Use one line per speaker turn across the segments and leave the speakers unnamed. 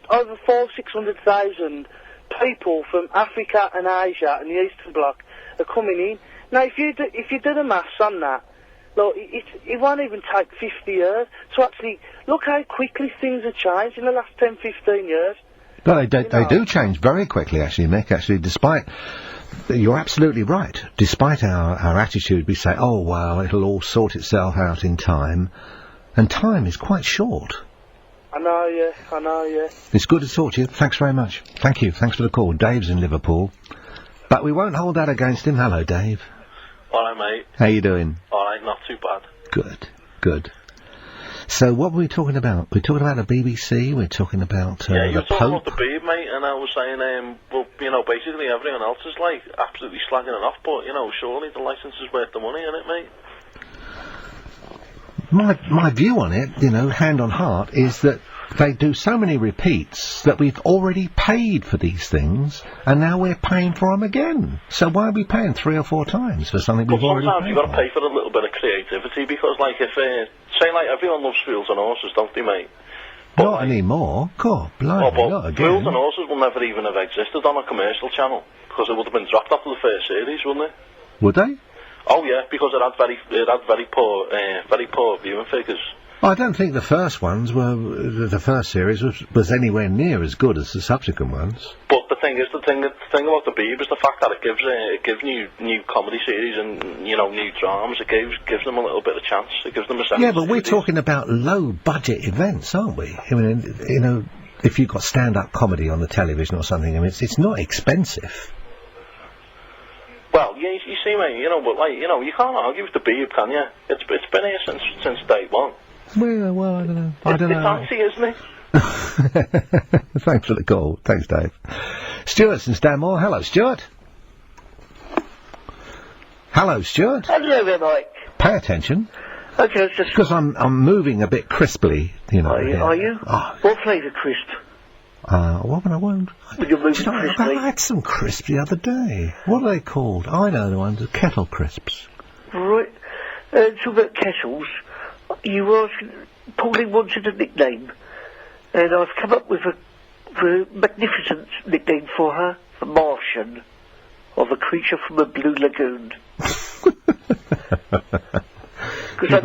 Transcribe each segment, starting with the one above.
over 600,000 people from Africa and Asia and the Eastern Bloc are coming in. Now, if you do the maths on that, look, it won't even take 50 years to actually look how quickly things have changed in the last 10, 15 years.
No, they do change very quickly, actually, Mick. Actually, despite... You're absolutely right. Despite our attitude, we say, oh, well, it'll all sort itself out in time. And time is quite short.
I know, yeah.
It's good to talk to you. Thanks very much. Thank you. Thanks for the call. Dave's in Liverpool. But we won't hold that against him. Hello, Dave.
All right, mate.
How you doing?
All right, not too bad.
Good. So what were we talking about? We're talking about the BBC, we're talking about
you were talking
Pope.
about the Beeb, mate, and I was saying, well, basically everyone else is, absolutely slagging it off, but, surely the licence is worth the money, isn't it, mate?
My view on it, hand on heart, is that they do so many repeats that we've already paid for these things, and now we're paying for them again. So why are we paying 3 or 4 times for something we've already paid for?
Sometimes you've got to pay for a little bit of creativity, because, if... Say, everyone loves Fools and Horses, don't they, mate? But,
not anymore. God, blimey, not again.
Fools and Horses will never even have existed on a commercial channel, because it would have been dropped after the first series, wouldn't it?
Would they?
Oh, yeah, because it had very poor viewing figures.
I don't think the first ones the first series was anywhere near as good as the subsequent ones.
But the thing about the Beeb is the fact that it gives new comedy series and new dramas. It gives them a little bit of chance. It gives them a sense.
Yeah, but we're talking about low budget events, aren't we? I mean, if you've got stand-up comedy on the television or something, I mean, it's not expensive.
Well, yeah, you see, mate. But you can't argue with the Beeb, can you? It's been here since day one.
Well, I don't know. It's
fancy, isn't it?
Thanks for the call. Thanks, Dave. Stuart's in Stanmore. Hello, Stuart. Hello, Stuart.
Hello there, Mike.
Pay attention.
Okay, it's just...
Because I'm moving a bit crisply,
Are you?
Oh.
What flavour crisp?
What would I want?
You're moving crisply.
I had some crisps the other day. What are they called? I know the ones, the kettle crisps.
Right. Talk about kettles. You were asking, Pauline wanted a nickname, and I've come up with a magnificent nickname for her, the Martian, or the creature from the Blue Lagoon. Because I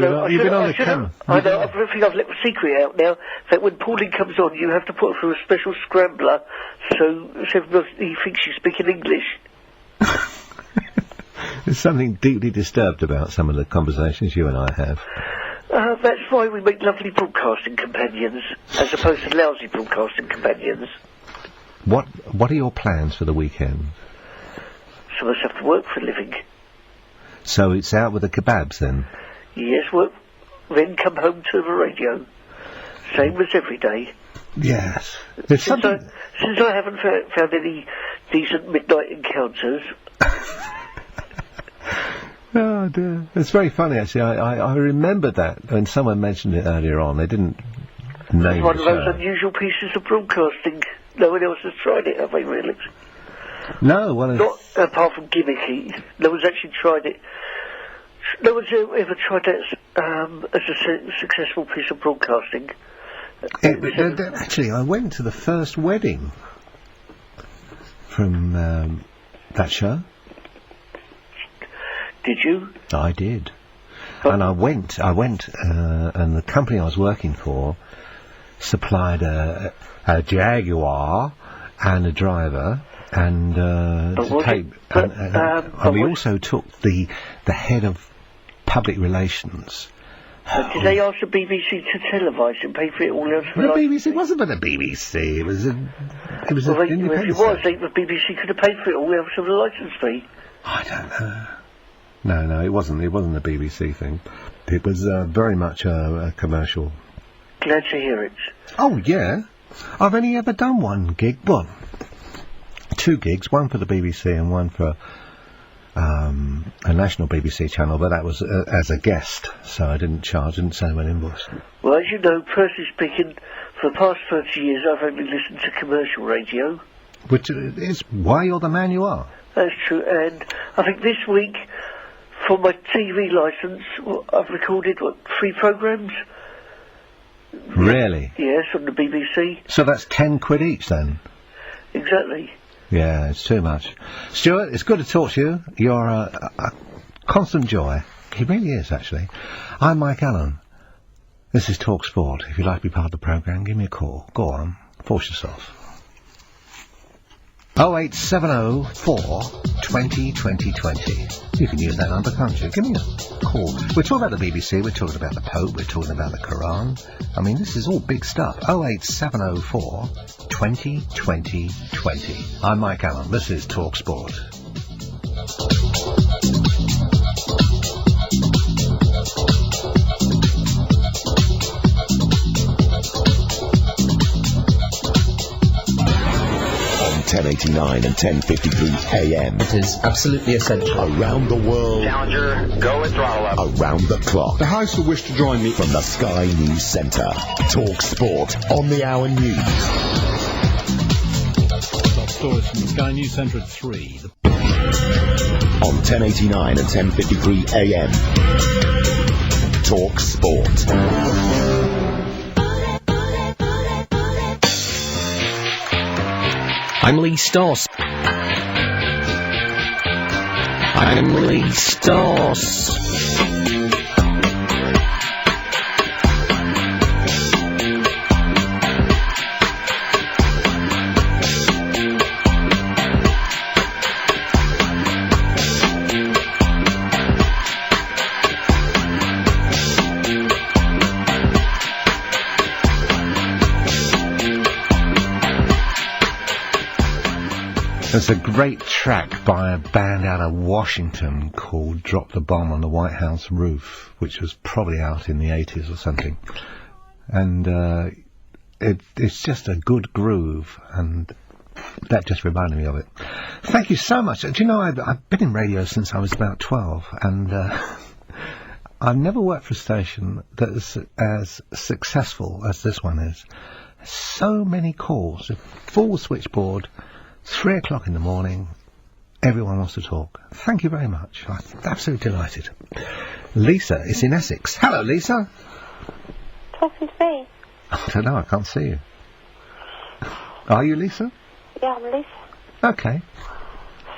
think I've let the secret out now, that when Pauline comes on, you have to put her through a special scrambler, so everybody thinks she's speaking English.
There's something deeply disturbed about some of the conversations you and I have.
That's why we make lovely broadcasting companions, as opposed to lousy broadcasting companions.
What are your plans for the weekend?
Some of us have to work for a living.
So it's out with the kebabs, then?
Yes, work, then come home to the radio. Same as every day.
Yes.
Since I haven't found any decent midnight encounters...
Oh dear. It's very funny, actually. I remember that when someone mentioned it earlier on. They didn't name it.
It's one of those unusual pieces of broadcasting. No one else has tried it, have they, really?
No, well...
Not apart from gimmicky. No one's actually tried it. No one's ever tried it as a successful piece of broadcasting.
Actually, I went to the first wedding from that show.
Did you?
I did. And I went, and the company I was working for supplied a Jaguar and a driver, and we also took the head of public relations.
Did they ask the BBC to televise and pay for it all else?
The BBC wasn't for the BBC. It was an independent.
If it was, the BBC could have paid for it all else for the licence fee.
I don't know. No, it wasn't. It wasn't a BBC thing. It was very much a commercial.
Glad to hear it.
Oh yeah, I've only ever done one gig. Well, 2 gigs. One for the BBC and one for a national BBC channel. But that was as a guest, so I didn't send an invoice.
Well, as you know, personally speaking, for the past 30 years, I've only listened to commercial radio.
Which is why you're the man you are.
That's true, and I think this week, for my TV licence, I've recorded, 3 programmes?
Really?
Yes, on the BBC.
So that's 10 quid each then?
Exactly.
Yeah, it's too much. Stuart, it's good to talk to you. You're a constant joy. He really is, actually. I'm Mike Allen. This is talkSPORT. If you'd like to be part of the programme, give me a call. Go on. Force yourself. 08704 20 20 20. You can use that number, can't you? Give me a call. We're talking about the BBC, we're talking about the Pope, we're talking about the Quran. I mean, this is all big stuff. 08704 20 20 20. I'm Mike Allen. This is talkSPORT.
On 1089 and 1053 AM.
It is absolutely essential.
Around the world.
Challenger, go and throttle up.
Around the clock.
The House will wish to join me.
From the Sky News Centre. talkSPORT on the Hour News.
Top stories from the Sky News Centre at 3.
On 1089 and 1053 AM. talkSPORT.
I'm Lee Stoss. I'm Lee Stoss.
There's a great track by a band out of Washington called Drop the Bomb on the White House Roof, which was probably out in the 80s or something. And it's just a good groove, and that just reminded me of it. Thank you so much. Do you know, I've been in radio since I was about 12, and I've never worked for a station that is as successful as this one is. So many calls, a full switchboard, 3 o'clock in the morning, everyone wants to talk. Thank you very much. I'm absolutely delighted. Lisa is in Essex. Hello, Lisa.
Talking to me?
I don't know, I can't see you. Are you Lisa?
Yeah, I'm Lisa.
Okay.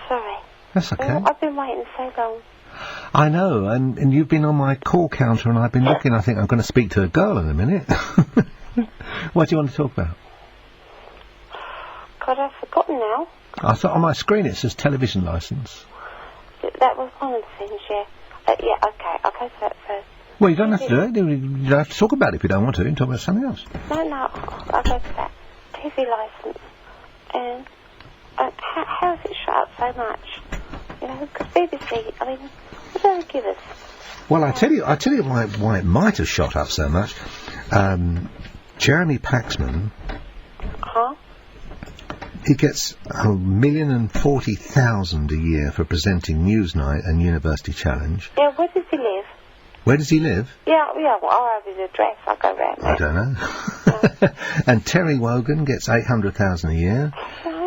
Sorry.
That's okay.
I've been waiting so long.
I know, and you've been on my call counter, and I've been looking. I think I'm going to speak to a girl in a minute. What do you want to talk about?
God, I've forgotten now.
I thought on my screen it says television licence.
That was one of the things, yeah. Yeah, okay, I'll go to that first.
Well, you don't have to do it. You don't have to talk about it if you don't want to. You can talk about something else.
No, I'll go to that. TV licence. And how is it shut up so much? You know, because BBC, I mean, what do they give us?
Well, I tell you why it might have shot up so much. Jeremy Paxman.
Huh?
He gets 1,040,000 a year for presenting Newsnight and University Challenge.
Yeah, where does he live?
Where does he live?
Yeah, well, I'll have his address. I'll go round there.
I don't know. And Terry Wogan gets 800,000 a year.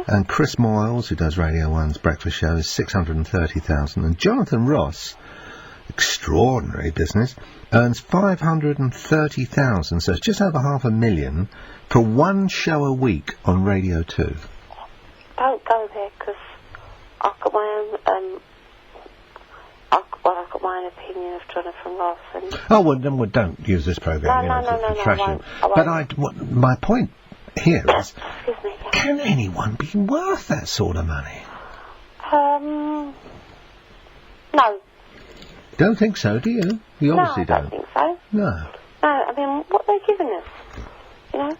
And Chris Moyles, who does Radio 1's breakfast show, is 630,000. And Jonathan Ross, extraordinary business, earns 530,000. So it's just over £500,000 for one show a week on Radio 2.
Don't go there, because I've got my own, I've got my own opinion of Jonathan Ross. And
oh, well, then don't use this programme to trash him. But my point here is, can anyone be worth that sort of money?
No.
Don't think so, do you? You obviously
don't. I don't think so.
No.
No, I mean, what are they giving us? You know?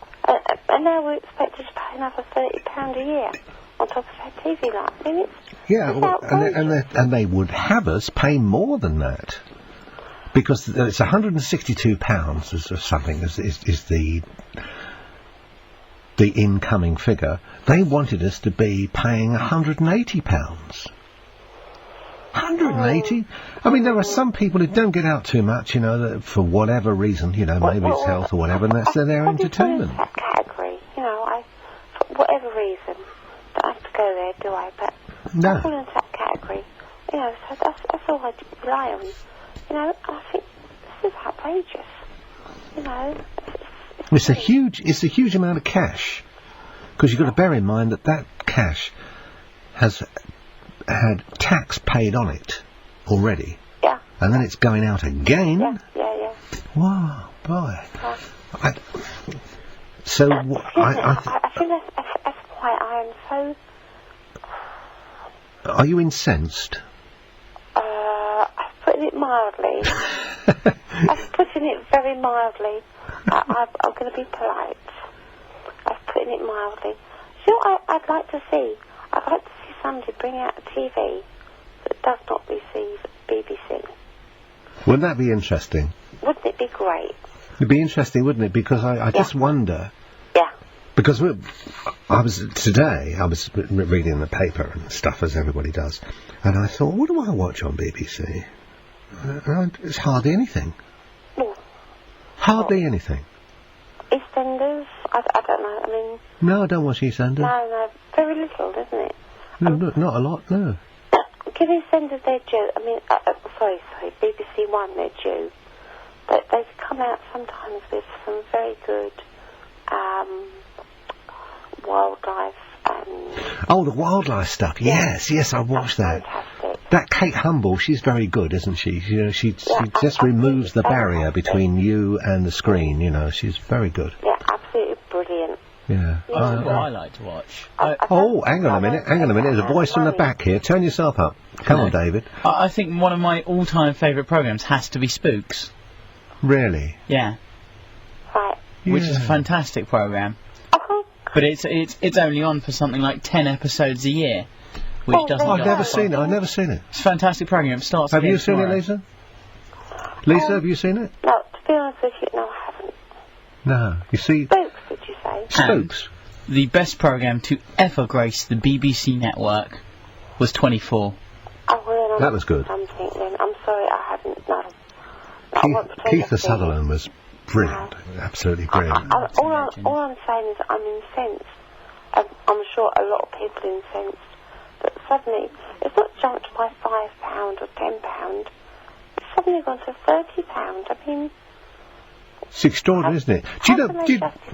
And now we're expected to pay another £30 a year on top of our TV line. I mean,
and they would have us pay more than that. Because it's £162 or something is the incoming figure. They wanted us to be paying £180. 180? I mean, there are some people who don't get out too much, you know, that for whatever reason, you know, maybe it's health or whatever, and that's their entertainment.
That category, you know, for whatever reason, don't have to go there, do I? But
no.
I fall into that category, you know, so that's all I rely on. You know, I think this is outrageous. You know, it's
It's a huge amount of cash, because you've got to bear in mind that cash has had tax paid on it already.
Yeah.
And then it's going out again.
Yeah.
Wow, boy.
Yeah.
I think
that's why I am so...
Are you incensed?
I'm putting it mildly. I'm putting it very mildly. I'm going to be polite. I'm putting it mildly. You know what I'd like to see? I'd like to see somebody bring out a TV that does not receive BBC.
Wouldn't that be interesting?
Wouldn't it be great?
It'd be interesting, wouldn't it? Because I just wonder.
Yeah.
Because I was reading the paper and stuff, as everybody does, and I thought, what do I watch on BBC? It's hardly anything. Hardly anything.
EastEnders? I don't know. I mean...
No, I don't watch EastEnders.
No. Very little, isn't it?
No, not a lot, no.
Give EastEnders their due. I mean, sorry, BBC One their due. They come out sometimes with some very good wildlife and...
Oh, the wildlife stuff. Yes, I watched that.
Fantastic.
That Kate Humble, she's very good, isn't she? You know, she just removes the barrier between you and the screen. You know, she's very good.
Yeah, absolutely brilliant.
Yeah.
That's what I like to watch.
Hang on a minute. There's a voice from the back here. Turn yourself up. Come on, David.
I think one of my all-time favourite programmes has to be Spooks.
Really?
Yeah.
Right.
Which is a fantastic programme. But it's only on for something like 10 episodes a year. Which doesn't
I've never seen it.
It's a fantastic programme. It starts.
Have you seen it, Lisa? Lisa, have you seen it?
No, to be honest with you, no, I haven't.
No. You see...
Spooks, did you say?
Spooks.
The best programme to ever grace the BBC network was 24.
Oh, well,
that was good.
Something, then. I'm sorry, I haven't, no.
Keith Sutherland was brilliant. Absolutely brilliant.
All I'm saying is I'm incensed. I'm sure a lot of people are incensed. But suddenly, it's not jumped by £5 or £10. It's suddenly gone to £30. I mean...
It's extraordinary, isn't it?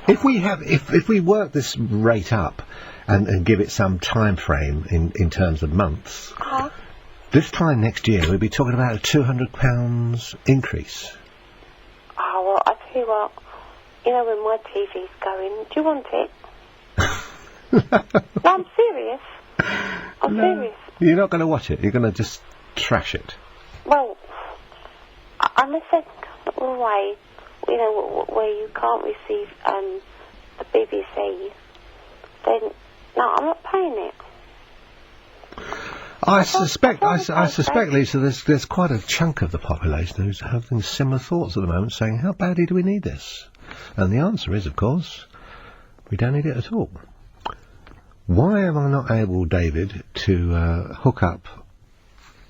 If we work this rate up and give it some time frame in terms of months, this time next year we'll be talking about a £200 increase.
Oh, well, I tell you what, you know when my TV's going, do you want it? No, I'm serious. I'm serious.
You're not going to watch it, you're going to just trash it.
Well, unless they come away, you know, where you can't receive the BBC, then, no, I'm not paying it.
I suspect, Lisa, there's quite a chunk of the population who's having similar thoughts at the moment, saying, how badly do we need this? And the answer is, of course, we don't need it at all. Why am I not able, David, to hook up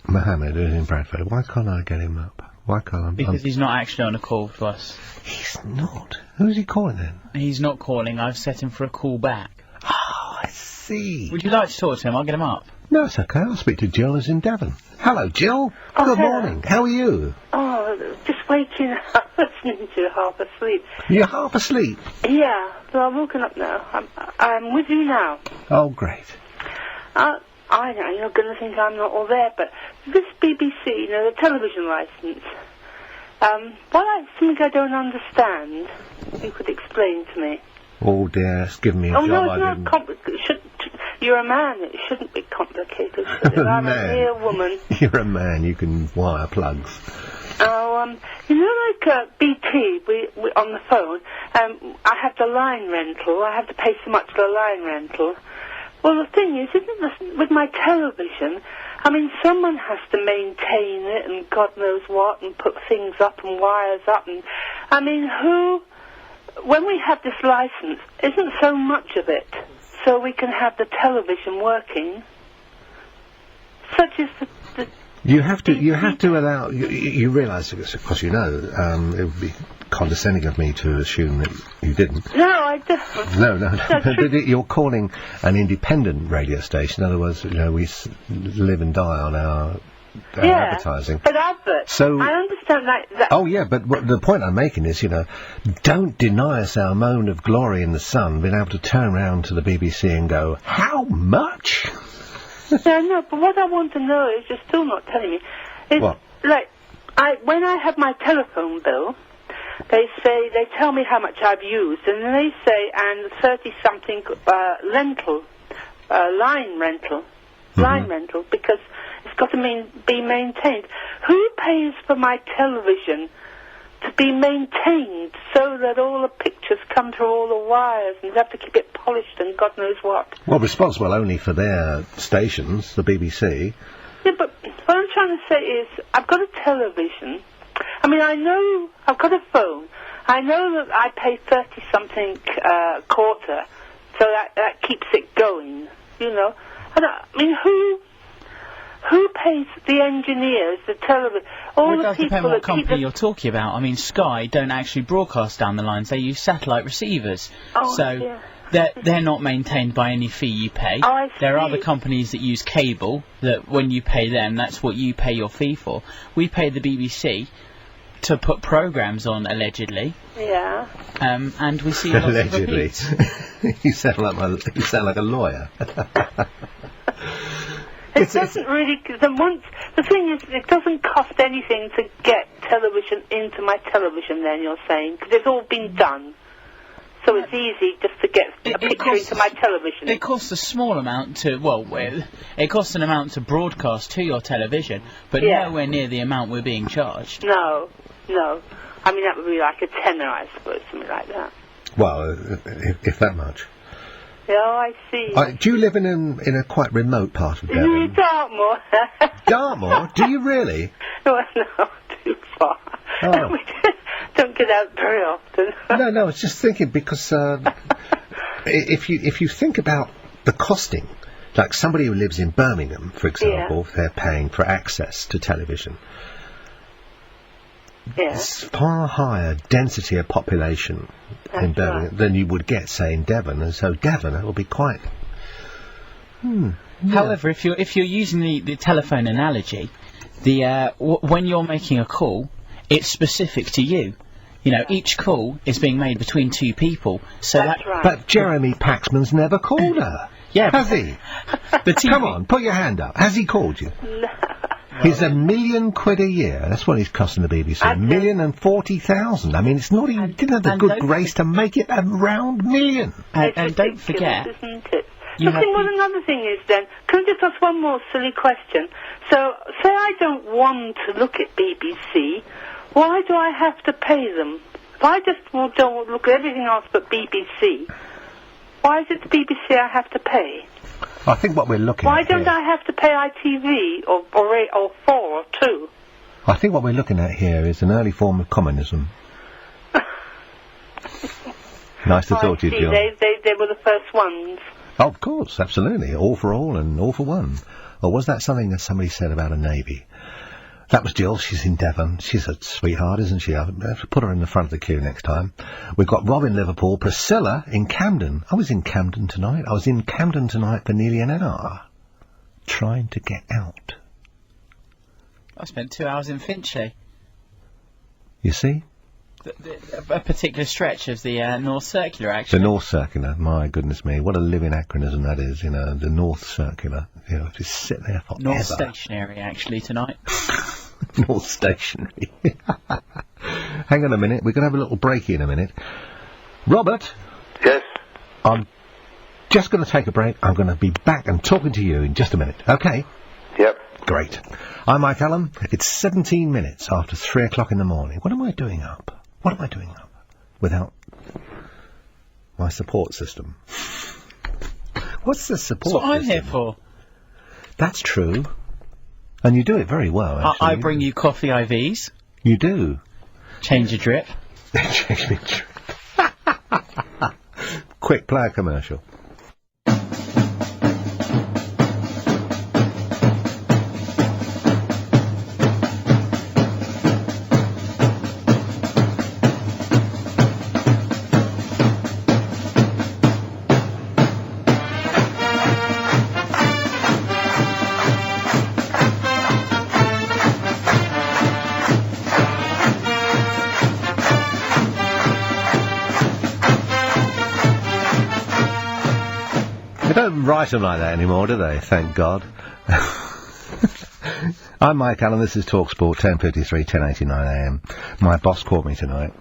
Mohammed, who's in Bradford? Why can't I get him up? Why can't I?
Because he's not actually on a call to us.
He's not? Who's he calling then?
He's not calling. I've set him for a call back.
Oh, I see.
Would you like to talk to him? I'll get him up.
No, it's okay. I'll speak to Jill, who's in Devon. Hello, Jill. Good morning. How are you?
Oh, just waking up, listening to half asleep.
You're half asleep?
Yeah, but I'm woken up now. I'm with you now.
Oh, great.
I know you're going to think I'm not all there, but this BBC, you know, the television licence, something I don't understand, you could explain to me.
Oh, dear, it's giving me a job.
No, it's not complicated. You're a man, it shouldn't be complicated, should it? I'm a mere woman.
You're a man, you can wire plugs.
Oh, you know, like BT, we on the phone, I have the line rental, I have to pay so much for the line rental. Well, the thing is, isn't this, with my television, I mean, someone has to maintain it and God knows what and put things up and wires up and, I mean, when we have this license, isn't so much of it so we can have the television working? Such as the You have to allow. You realise, of course, you know, it would be condescending of me to assume that you didn't. No, I don't. No. You're calling an independent radio station. In other words, you know, we live and die on our
advertising.
But adverts.
So
I understand that.
Oh yeah, but the point I'm making is, don't deny us our moment of glory in the sun, being able to turn around to the BBC and go, how much?
Yeah, no, but what I want to know is, you're still not telling me, is,
what?
like, when I have my telephone bill, they tell me how much I've used, and then they say, and 30-something line rental, because it's got to be maintained. Who pays for my television to be maintained so that all the pictures come through all the wires and you have to keep it polished and God knows what?
Well, responsible only for their stations, the BBC.
Yeah, but what I'm trying to say is, I've got a television. I mean, I know I've got a phone. I know that I pay 30-something quarter, so that keeps it going, I mean, who pays the engineers, the television, all
it
the
does
people
depend what
that
company you're talking about. I mean, Sky don't actually broadcast down the lines. They use satellite receivers.
Yeah.
They're not maintained by any fee you pay.
Oh, I see.
There are other companies that use cable, that when you pay them, that's what you pay your fee for. We pay the BBC to put programmes on, allegedly.
Yeah.
And we see lots of repeats.
You sound like a lawyer.
It doesn't really. The thing is, it doesn't cost anything to get television into my television. Then you're saying, because it's all been done, so it's easy just to get a picture into my television.
It costs a small amount to. It costs an amount to broadcast to your television, but nowhere near the amount we're being charged.
No. I mean, that would be like a tenner, I suppose, something like that.
Well, if that much.
Yeah, I see.
Do you live in a quite remote part of Devon?
Dartmoor.
Dartmoor? Do you really?
Well, no, too far.
Oh.
We don't get out very often.
No, I was just thinking, because if you think about the costing, like somebody who lives in Birmingham, for example, they're paying for access to television. It's far higher density of population in Birmingham than you would get, say, in Devon, and so Devon, it will be quite.
However, if you're using the telephone analogy, when you're making a call, it's specific to you. Each call is being made between two people. So
But Jeremy Paxman's never called her. Has he? Come on, put your hand up. Has he called you?
No.
He's £1 million a year. That's what he's costing the BBC. £1,040,000. I mean, it's not even. Didn't have the good grace to make it a round million.
And don't forget,
isn't it? Another thing is then. Can I just ask one more silly question? So, say I don't want to look at BBC. Why do I have to pay them? If I just don't look at everything else but BBC, why is it the BBC I have to pay?
I think what we're looking
Why
at
don't
here,
I have to pay ITV or 4 or 2?
I think what we're looking at here is an early form of communism. Nice to talk to you, John.
They were the first ones.
Oh, of course, absolutely. All for all and all for one. Or was that something that somebody said about a navy? That was Jill. She's in Devon. She's a sweetheart, isn't she? I'll have to put her in the front of the queue next time. We've got Rob in Liverpool, Priscilla in Camden. I was in Camden tonight. I was in Camden tonight for nearly an hour, trying to get out.
I spent 2 hours in Finchley.
You see?
A particular stretch of the North Circular, actually.
The North Circular, my goodness me, what a living acronym that is, the North Circular, just sit there forever.
North Stationary, actually, tonight.
North Stationary. Hang on a minute, we're going to have a little break in a minute. Robert?
Yes?
I'm just going to take a break. I'm going to be back and talking to you in just a minute, okay?
Yep.
Great. I'm Mike Allen. It's 17 minutes after 3 o'clock in the morning. What am I doing up? Without my support system? What's the support system?
That's what I'm here for.
That's true. And you do it very well, actually.
I bring you coffee IVs.
You do.
Change your drip.
Change your drip. Quick, play a commercial. They don't write them like that anymore, do they? Thank God. I'm Mike Allen, this is TalkSport, 10:53, 10:89 a.m. My boss called me tonight.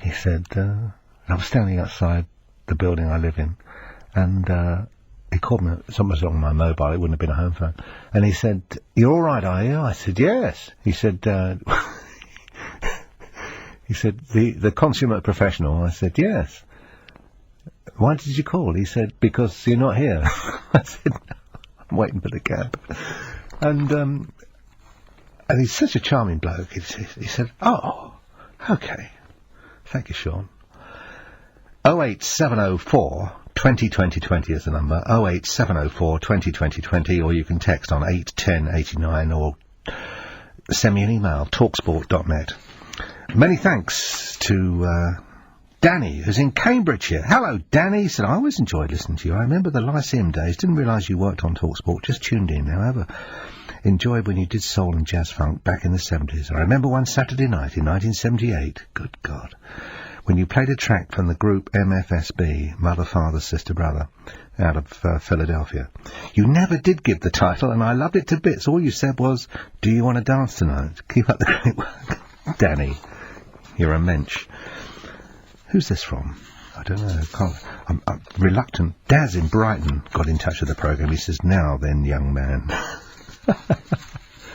He said, I was standing outside the building I live in, and he called me, something was wrong with my mobile, it wouldn't have been a home phone, and he said, "You're all right, are you?" I said, "Yes." He said, he said, the consummate professional. I said, "Yes." "Why did you call?" He said, "Because you're not here." I said, "No, I'm waiting for the cab." And he's such a charming bloke. He said, "Oh, okay. Thank you, Sean." 08704 20 20 20 is the number. 08704 20 20 20, or you can text on 81089 or send me an email, talksport.net. Many thanks to Danny, who's in Cambridgeshire. Hello, Danny. He said, "I always enjoyed listening to you. I remember the Lyceum days. Didn't realise you worked on TalkSport. Just tuned in, however. Enjoyed when you did soul and jazz funk back in the 70s. I remember one Saturday night in 1978. Good God. When you played a track from the group MFSB, Mother, Father, Sister, Brother, out of Philadelphia. You never did give the title, and I loved it to bits. All you said was, 'Do you want to dance tonight?' Keep up the great work." Danny, you're a mensch. Who's this from? I don't know. I'm reluctant. Daz in Brighton got in touch with the programme. He says, "Now then, young man."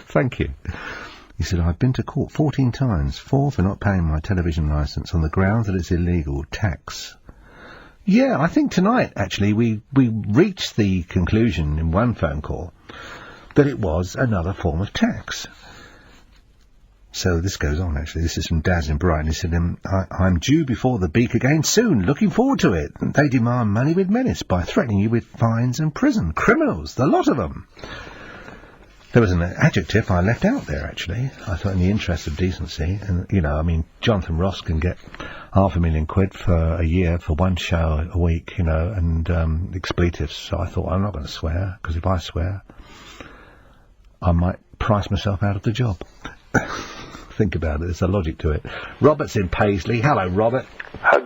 Thank you. He said, "I've been to court 14 times, 4 for not paying my television licence on the grounds that it's illegal, tax." Yeah, I think tonight, actually, we reached the conclusion in one phone call that it was another form of tax. So this goes on, actually. This is from Daz in Brighton. He said, I'm due before the beak again soon. Looking forward to it. They demand money with menace by threatening you with fines and prison. Criminals, the lot of them. There was an adjective I left out there, actually. I thought in the interest of decency. And, you know, I mean, Jonathan Ross can get £500,000 for a year for one show a week, you know, and expletives. So I thought, I'm not going to swear, because if I swear, I might price myself out of the job. Think about it. There's a logic to it. Robert's in Paisley. Hello, Robert.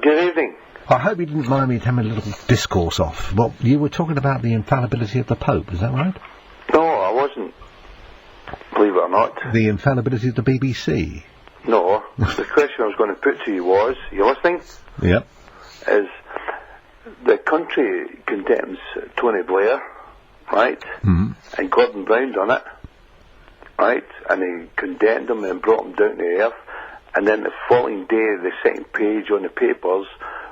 Good evening.
I hope you didn't mind me having a little discourse off. Well, you were talking about the infallibility of the Pope, is that right?
No, I wasn't. Believe it or not.
The infallibility of the BBC?
No. The question I was going to put to you was, you listening?
Yep.
Is the country condemns Tony Blair, right?
Mm-hmm.
And Gordon Brown done it. Right, and he condemned him and brought him down to earth, and then the following day the second page on the papers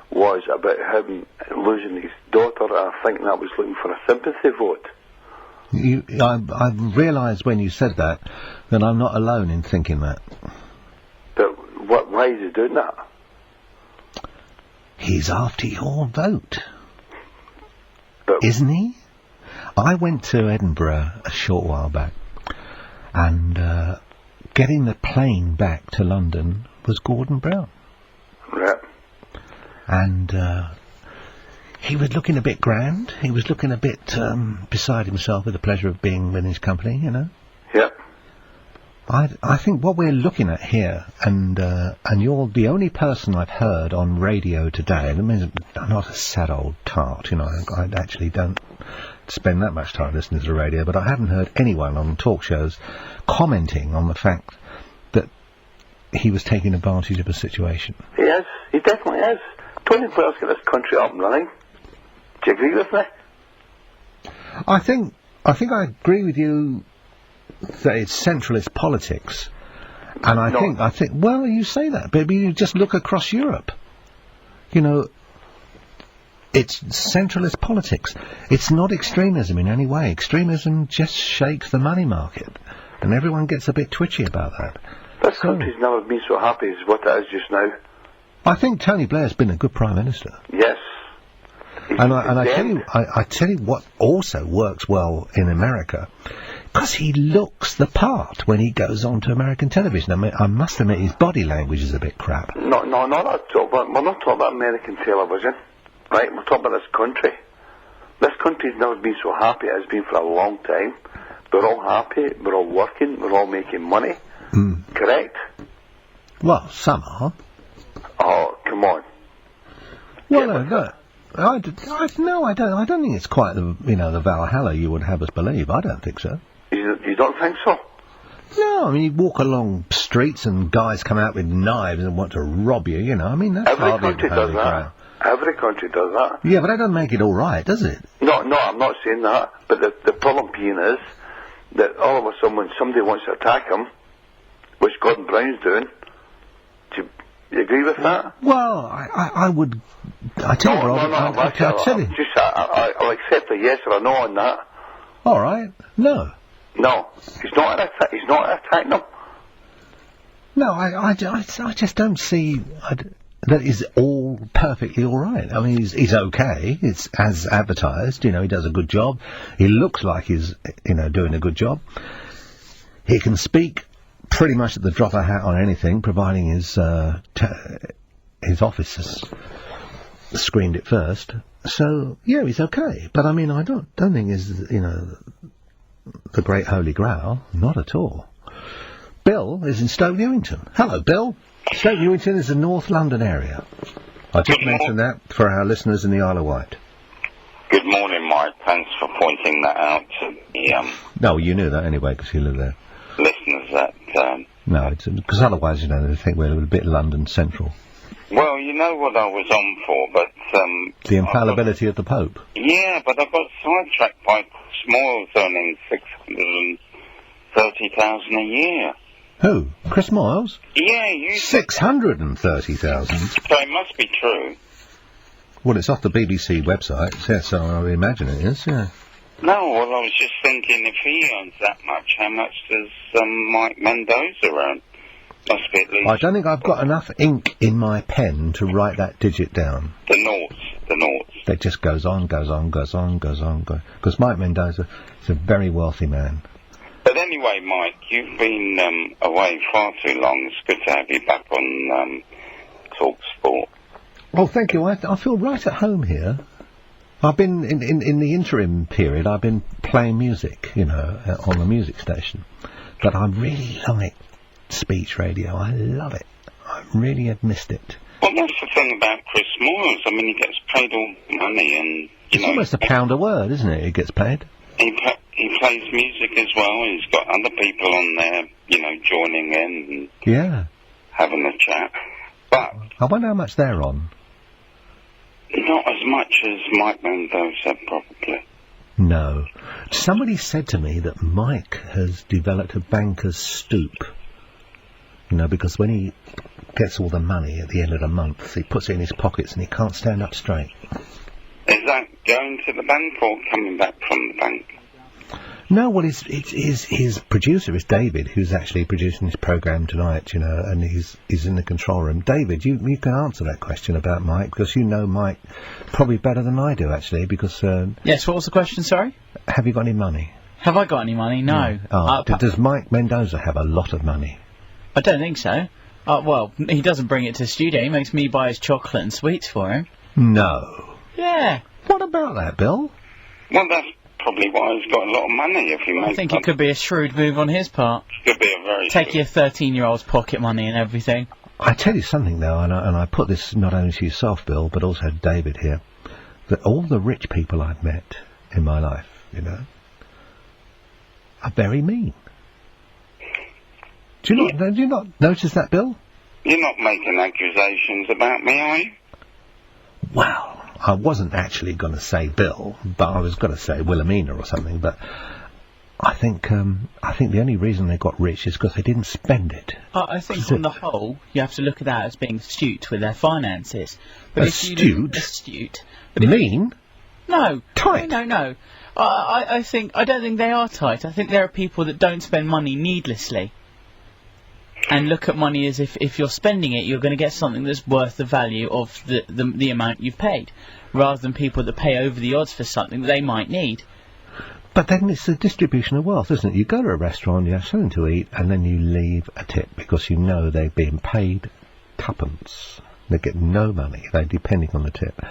was about him losing his daughter, and I think that was looking for a sympathy vote.
I realised when you said that I'm not alone in thinking that.
But why is he doing that?
He's after your vote. Isn't he? I went to Edinburgh a short while back, and getting the plane back to London was Gordon Brown.
Yeah.
And he was looking a bit grand. He was looking a bit beside himself with the pleasure of being in his company, you know.
Yeah.
I think what we're looking at here, and you're the only person I've heard on radio today, and I mean, I'm not a sad old tart, you know, I actually don't spend that much time listening to the radio, but I haven't heard anyone on talk shows commenting on the fact that he was taking advantage of a situation.
He is. He definitely is. Tony Blair's got this country up and running. Do you agree with me?
I think I agree with you that it's centralist politics, and I think well, you say that, but you just look across Europe, you know. It's centralist politics. It's not extremism in any way. Extremism just shakes the money market, and everyone gets a bit twitchy about that.
This country's never been so happy as what it is just now.
I think Tony Blair's been a good Prime Minister.
Yes.
And I tell you what also works well in America, because he looks the part when he goes on to American television. I mean, I must admit his body language is a bit crap.
No, not at all. But we're not talking about American television. Right, we're talking about this country. This country's never been so happy as it's been for a long time. We're all happy, we're all working, we're all making money. Correct?
Well, some are.
Oh, come on.
Well, no. I don't think it's quite the the Valhalla you would have us believe. I don't think so.
You don't think so?
No, I mean you walk along streets and guys come out with knives and want to rob you. I mean that's
Every
hardly
country does that. Every country does that.
Yeah, but that doesn't make it all right, does it?
No, I'm not saying that. But the problem being is that all of a sudden when somebody wants to attack them, which Gordon Brown's doing, do you agree with that?
Well, I would. I tell you, Rob. I'll tell you.
I'll accept a yes or a no on that.
All right. No.
No, he's not attacking them.
No, I just don't see that is all perfectly all right. I mean, he's okay. It's as advertised. He does a good job. He looks like he's doing a good job. He can speak pretty much at the drop of a hat on anything, providing his office has screened it first. So yeah, he's okay. But I mean, I don't think he's the great holy grail. Not at all. Bill is in Stoke Newington. Hello, Bill. Stoke Newington is the North London area. I just mentioned that for our listeners in the Isle of Wight.
Good morning, Mike. Thanks for pointing that out to the
No, you knew that anyway because you live there.
Listeners that...
No, it's because otherwise, they think we're a bit London central.
Well, you know what I was on for, but...
the infallibility of the Pope.
Yeah, but I got sidetracked by Chris Moyles earning $630,000 a year.
Who? Chris Moyles?
Yeah, you...
630,000?
So it must be true.
Well, it's off the BBC website, so I imagine it is, yeah.
No, well, I was just thinking if he earns that much, how much does Mike Mendoza earn? Must be at least...
I don't think I've got enough ink in my pen to write that digit down.
The noughts.
It just goes on. Because Mike Mendoza is a very wealthy man.
But anyway, Mike, you've been away far too long. It's good to have you back on talkSPORT.
Oh, thank you. I feel right at home here. I've been, in the interim period, I've been playing music, on the music station. But I really like speech radio. I love it. I really have missed it.
Well, that's the thing about Chris Moyles. I mean, he gets paid all the money and,
It's almost £1 a word, isn't it? He gets paid.
He plays music as well. He's got other people on there, joining in and having a chat. But
I wonder how much they're on.
Not as much as Mike Mendoza, probably.
No. Somebody said to me that Mike has developed a banker's stoop. Because when he gets all the money at the end of the month, he puts it in his pockets and he can't stand up straight.
Is that going to the bank or coming back from the bank?
No, well, his producer is David, who's actually producing this programme tonight, and he's in the control room. David, you can answer that question about Mike, because you know Mike probably better than I do, actually, because...
Yes, what was the question, sorry?
Have you got any money?
Have I got any money? No.
Does Mike Mendoza have a lot of money?
I don't think so. Well, he doesn't bring it to the studio. He makes me buy his chocolate and sweets for him.
No.
Yeah.
What about that, Bill?
Well, that's probably why he's got a lot of money if he makes...
I think it could be a shrewd move on his part.
Could be a very...
Take your 13-year-old's pocket money and everything.
I tell you something, though, and I put this not only to yourself, Bill, but also to David here, that all the rich people I've met in my life, are very mean. Do you not notice that, Bill?
You're not making accusations about me, are you?
Well, I wasn't actually going to say Bill, but I was going to say Wilhelmina or something, but I think the only reason they got rich is because they didn't spend it.
I think on the whole, you have to look at that as being astute with their finances. But
astute?
But
mean?
No.
Tight?
No. I don't think they are tight. I think there are people that don't spend money needlessly. And look at money as if you're spending it, you're going to get something that's worth the value of the amount you've paid, rather than people that pay over the odds for something that they might need.
But then it's the distribution of wealth, isn't it? You go to a restaurant, you have something to eat, and then you leave a tip because they're being paid tuppence. They get no money. They're depending on the tip.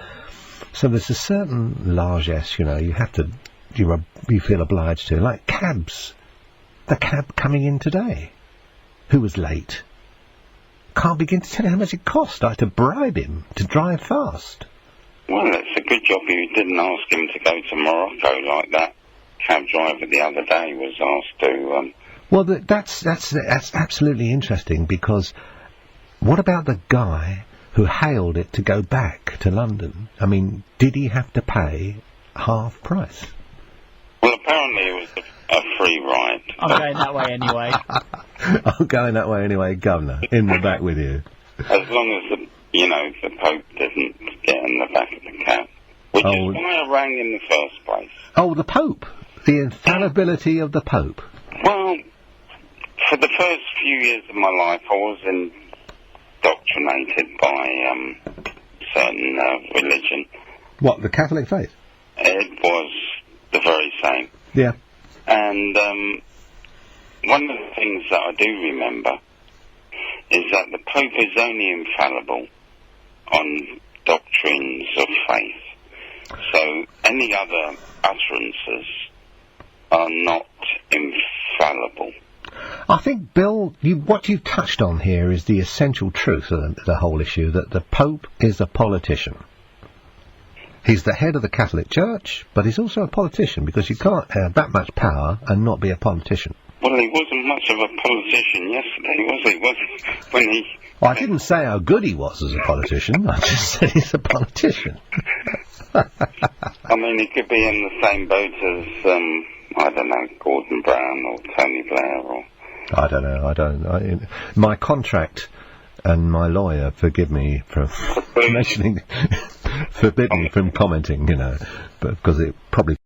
So there's a certain largesse, you feel obliged to, like cabs. The cab coming in today. Who was late? Can't begin to tell you how much it cost. I had to bribe him to drive fast.
Well, it's a good job you didn't ask him to go to Morocco like that cab driver the other day was asked to.
Well, that's absolutely interesting, because what about the guy who hailed it to go back to London? I mean, did he have to pay half price?
Well, apparently it was a free ride.
I'm going that way anyway.
I'm going that way anyway, Governor. In the back with you.
As long as the Pope didn't get in the back of the cab, which is why I rang in the first place.
Oh, the Pope. The infallibility of the Pope.
Well, for the first few years of my life, I was indoctrinated by certain religion.
What, the Catholic faith?
It was the very same.
Yeah.
And one of the things that I do remember is that the Pope is only infallible on doctrines of faith. So any other utterances are not infallible.
I think, Bill, what you've touched on here is the essential truth of the whole issue, that the Pope is a politician. He's the head of the Catholic Church, but he's also a politician, because you can't have that much power and not be a politician.
Well, he wasn't much of a politician yesterday, was he? When he...
Well, I didn't say how good he was as a politician. I just said he's a politician.
I mean, he could be in the same boat as, I don't know, Gordon Brown or Tony Blair or... I don't
know. My contract and my lawyer forgive me for mentioning... forbid me from commenting, but because it probably